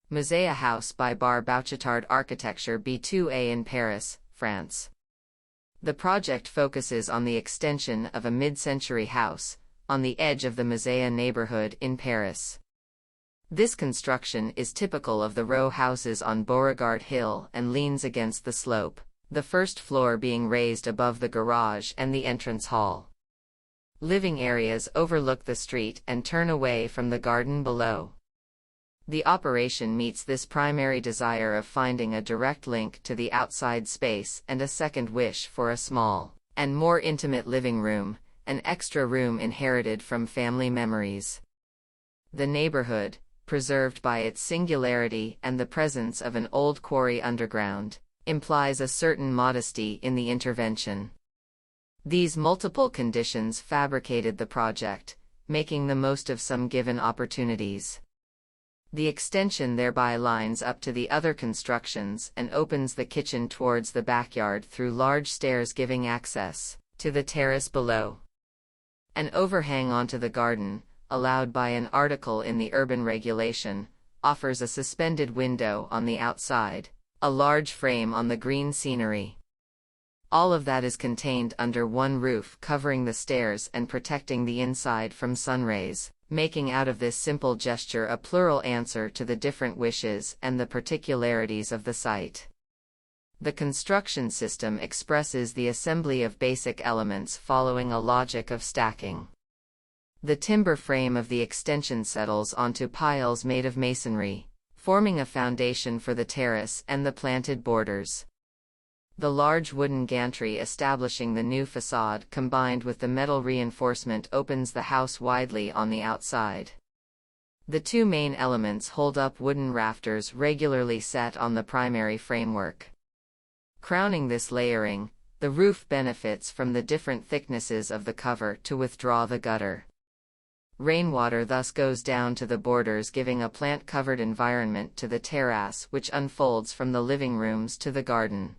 Mouzaïa House by Barre Bouchetard Architecture B2A in Paris, France. The project focuses on the extension of a mid-century house, on the edge of the Mouzaïa neighborhood in Paris. This construction is typical of the row houses on Beauregard Hill and leans against the slope, the first floor being raised above the garage and the entrance hall. Living areas overlook the street and turn away from the garden below. The operation meets this primary desire of finding a direct link to the outside space and a second wish for a small and more intimate living room, an extra room inherited from family memories. The neighborhood, preserved by its singularity and the presence of an old quarry underground, implies a certain modesty in the intervention. These multiple conditions fabricated the project, making the most of some given opportunities. The extension thereby lines up to the other constructions and opens the kitchen towards the backyard through large stairs giving access to the terrace below. An overhang onto the garden, allowed by an article in the urban regulation, offers a suspended window on the outside, a large frame on the green scenery. All of that is contained under one roof, covering the stairs and protecting the inside from sun rays, making out of this simple gesture a plural answer to the different wishes and the particularities of the site. The construction system expresses the assembly of basic elements following a logic of stacking. The timber frame of the extension settles onto piles made of masonry, forming a foundation for the terrace and the planted borders. The large wooden gantry establishing the new facade combined with the metal reinforcement opens the house widely on the outside. The two main elements hold up wooden rafters regularly set on the primary framework. Crowning this layering, the roof benefits from the different thicknesses of the cover to withdraw the gutter. Rainwater thus goes down to the borders, giving a plant-covered environment to the terrace which unfolds from the living rooms to the garden.